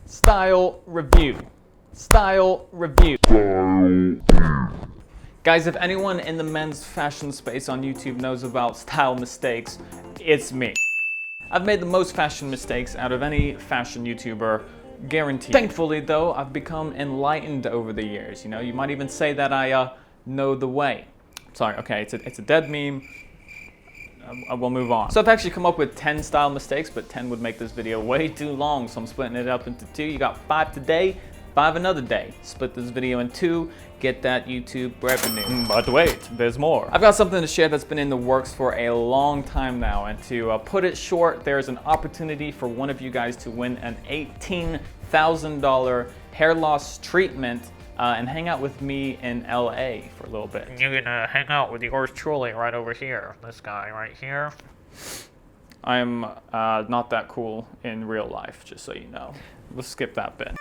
Style review. Style review. Guys, if anyone in the men's fashion space on YouTube knows about style mistakes, it's me. I've made the most fashion mistakes out of any fashion YouTuber, guaranteed. Thankfully though, I've become enlightened over the years. You know, you might even say that I know the way. Sorry, okay, it's a dead meme. We'll move on. So I've actually come up with 10 style mistakes, but 10 would make this video way too long, so I'm splitting it up into 2. You got 5 today, 5 another day. Split this video in 2, get that YouTube revenue. But wait, there's more. I've got something to share that's been in the works for a long time now, and to put it short, there's an opportunity for one of you guys to win an $18,000 hair loss treatment and hang out with me in LA for a little bit. You can hang out with yours truly right over here. This guy right here. I'm not that cool in real life, just so you know. We'll skip that bit.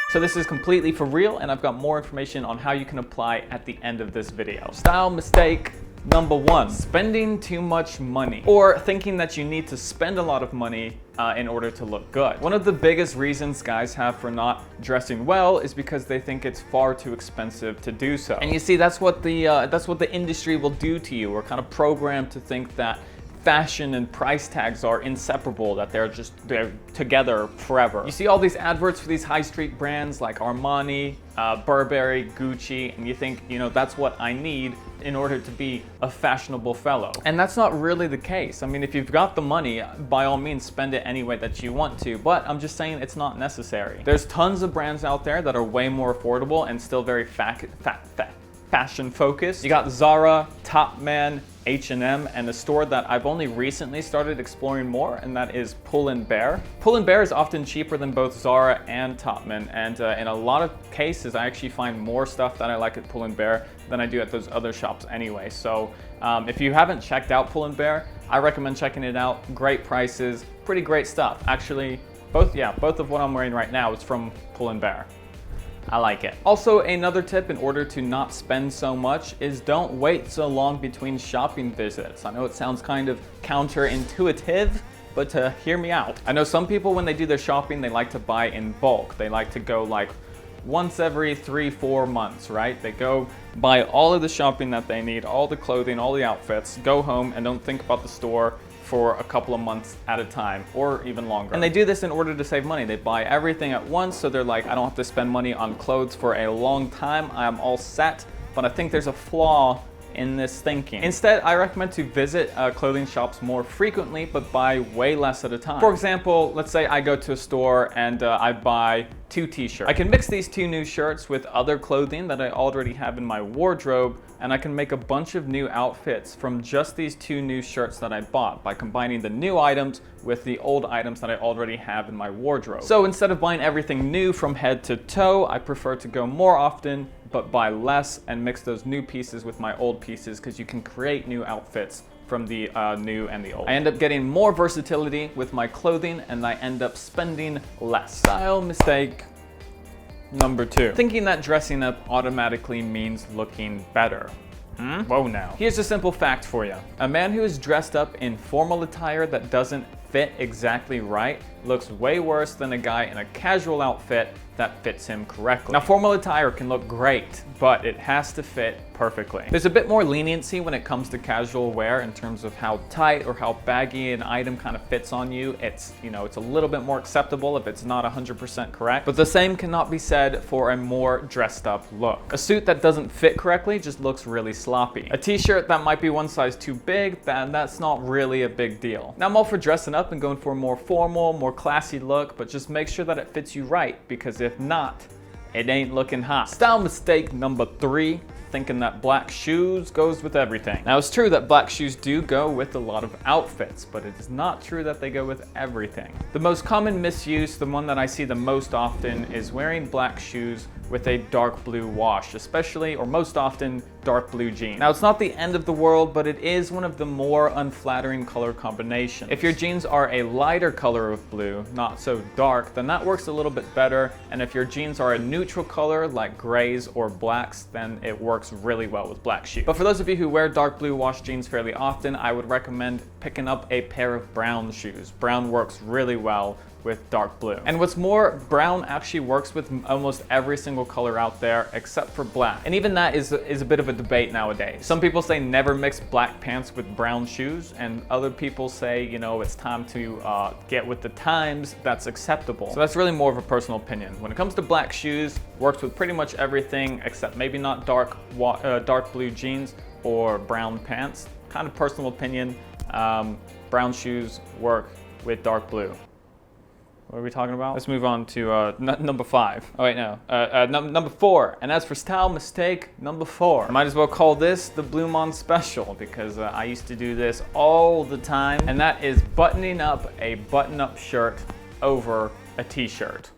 So this is completely for real, and I've got more information on how you can apply at the end of this video. Style mistake number 1, spending too much money, or thinking that you need to spend a lot of money in order to look good. One of the biggest reasons guys have for not dressing well is because they think it's far too expensive to do so. And you see, that's what the industry will do to you. We're kind of programmed to think that fashion and price tags are inseparable, that they're together forever. You see all these adverts for these high street brands like Armani, Burberry, Gucci, and you think, you know, that's what I need in order to be a fashionable fellow. And that's not really the case. I mean, if you've got the money, by all means spend it any way that you want to, but I'm just saying it's not necessary. There's tons of brands out there that are way more affordable and still very fashion focused. You got Zara, Topman, H&M, and a store that I've only recently started exploring more, and that is Pull & Bear. Pull & Bear is often cheaper than both Zara and Topman, and in a lot of cases I actually find more stuff that I like at Pull & Bear than I do at those other shops anyway. So if you haven't checked out Pull & Bear, I recommend checking it out. Great prices, pretty great stuff. Actually, both of what I'm wearing right now is from Pull & Bear. I like it. Also, another tip in order to not spend so much is don't wait so long between shopping visits. I know it sounds kind of counterintuitive, but hear me out. I know some people, when they do their shopping, they like to buy in bulk. They like to go like once every 3-4 months, right? They go buy all of the shopping that they need, all the clothing, all the outfits, go home and don't think about the store for a couple of months at a time, or even longer. And they do this in order to save money. They buy everything at once, so they're like, I don't have to spend money on clothes for a long time. I'm all set. But I think there's a flaw in this thinking. Instead, I recommend to visit clothing shops more frequently, but buy way less at a time. For example, let's say I go to a store and I buy 2 t-shirts. I can mix these 2 new shirts with other clothing that I already have in my wardrobe, and I can make a bunch of new outfits from just these 2 new shirts that I bought by combining the new items with the old items that I already have in my wardrobe. So instead of buying everything new from head to toe, I prefer to go more often but buy less and mix those new pieces with my old pieces, because you can create new outfits from the new and the old. I end up getting more versatility with my clothing, and I end up spending less. Style mistake number 2. Thinking that dressing up automatically means looking better. Whoa now. Here's a simple fact for you. A man who is dressed up in formal attire that doesn't fit exactly right looks way worse than a guy in a casual outfit that fits him correctly. Now, formal attire can look great, but it has to fit perfectly. There's a bit more leniency when it comes to casual wear in terms of how tight or how baggy an item kind of fits on you. It's, you know, it's a little bit more acceptable if it's not 100% correct, but the same cannot be said for a more dressed up look. A suit that doesn't fit correctly just looks really sloppy. A t-shirt that might be one size too big, that's not really a big deal. Now, I'm all for dressing up and going for a more formal, more classy look, but just make sure that it fits you right, because if not, it ain't looking hot. Style mistake number 3, thinking that black shoes goes with everything. Now, it's true that black shoes do go with a lot of outfits, but it is not true that they go with everything. The most common misuse, the one that I see the most often, is wearing black shoes with a dark blue wash, especially, or most often, dark blue jeans. Now, it's not the end of the world, but it is one of the more unflattering color combinations. If your jeans are a lighter color of blue, not so dark, then that works a little bit better. And if your jeans are a neutral color, like grays or blacks, then it works really well with black shoes. But for those of you who wear dark blue wash jeans fairly often, I would recommend picking up a pair of brown shoes. Brown works really well with dark blue. And what's more, brown actually works with almost every single color out there except for black. And even that is a bit of a debate nowadays. Some people say never mix black pants with brown shoes, and other people say, you know, it's time to get with the times, that's acceptable. So that's really more of a personal opinion. When it comes to black shoes, works with pretty much everything except maybe not dark blue jeans or brown pants. Kind of personal opinion. Brown shoes work with dark blue. What are we talking about? Let's move on to number 5. Oh wait, no. Number 4. And as for style mistake, number 4. I might as well call this the BluMaan special because I used to do this all the time. And that is buttoning up a button-up shirt over a t-shirt.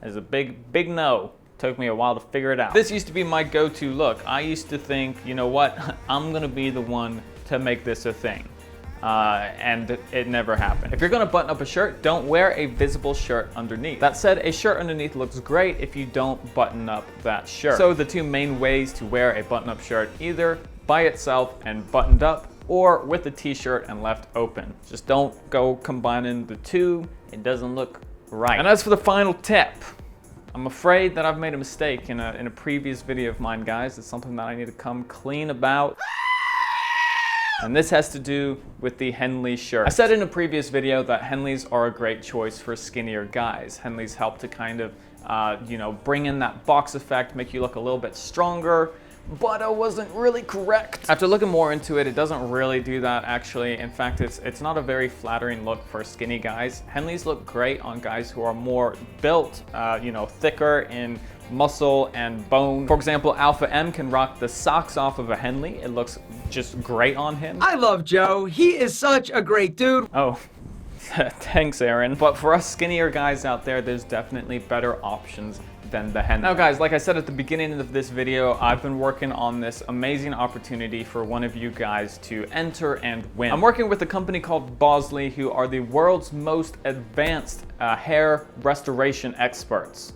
It's a big no. Took me a while to figure it out. This used to be my go-to look. I used to think, you know what? I'm gonna be the one to make this a thing. And it never happened. If you're gonna button up a shirt, don't wear a visible shirt underneath. That said, a shirt underneath looks great if you don't button up that shirt. So the two main ways to wear a button-up shirt, either by itself and buttoned up, or with a t-shirt and left open. Just don't go combining the two. It doesn't look right. And as for the final tip, I'm afraid that I've made a mistake in a previous video of mine, guys. It's something that I need to come clean about. And this has to do with the Henley shirt. I said in a previous video that Henleys are a great choice for skinnier guys. Henleys help to kind of, you know, bring in that box effect, make you look a little bit stronger, but I wasn't really correct. After looking more into it, it doesn't really do that actually. In fact, it's not a very flattering look for skinny guys. Henleys look great on guys who are more built, you know, thicker in muscle and bone. For example, Alpha M can rock the socks off of a Henley. It looks just great on him. I love Joe. He is such a great dude. Oh, thanks, Aaron. But for us skinnier guys out there, there's definitely better options than the Henley. Now guys, like I said at the beginning of this video, I've been working on this amazing opportunity for one of you guys to enter and win. I'm working with a company called Bosley, who are the world's most advanced hair restoration experts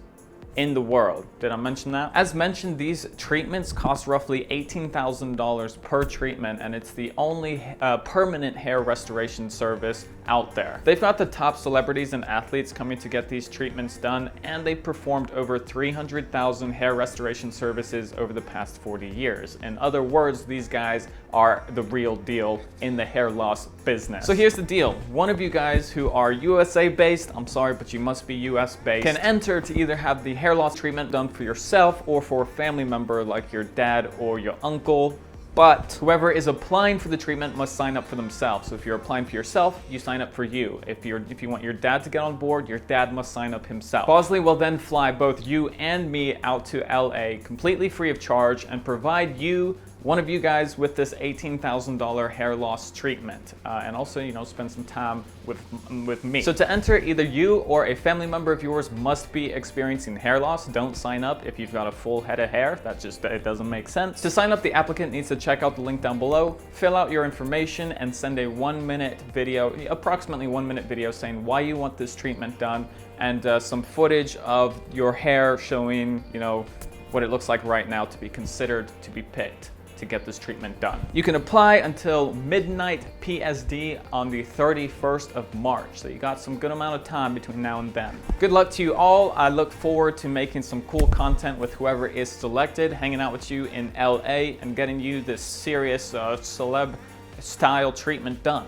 in the world. Did I mention that? As mentioned, these treatments cost roughly $18,000 per treatment, and it's the only permanent hair restoration service out there. They've got the top celebrities and athletes coming to get these treatments done, and they performed over 300,000 hair restoration services over the past 40 years. In other words, these guys are the real deal in the hair loss business. So here's the deal. One of you guys who are USA based, I'm sorry, but you must be US based, can enter to either have the hair loss treatment done for yourself or for a family member like your dad or your uncle. But whoever is applying for the treatment must sign up for themselves. So if you're applying for yourself, you sign up for you. If you want your dad to get on board, your dad must sign up himself. Bosley will then fly both you and me out to LA completely free of charge and provide you, one of you guys, with this $18,000 hair loss treatment, and also, you know, spend some time with me. So to enter, either you or a family member of yours must be experiencing hair loss. Don't sign up if you've got a full head of hair. It doesn't make sense. To sign up, the applicant needs to check out the link down below, fill out your information, and send a 1-minute video, approximately 1-minute video, saying why you want this treatment done, and some footage of your hair showing, you know, what it looks like right now to be considered to be picked to get this treatment done. You can apply until midnight PSD on the 31st of March. So you got some good amount of time between now and then. Good luck to you all. I look forward to making some cool content with whoever is selected, hanging out with you in LA and getting you this serious celeb style treatment done.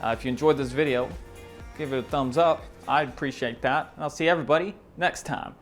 If you enjoyed this video, give it a thumbs up. I'd appreciate that. And I'll see everybody next time.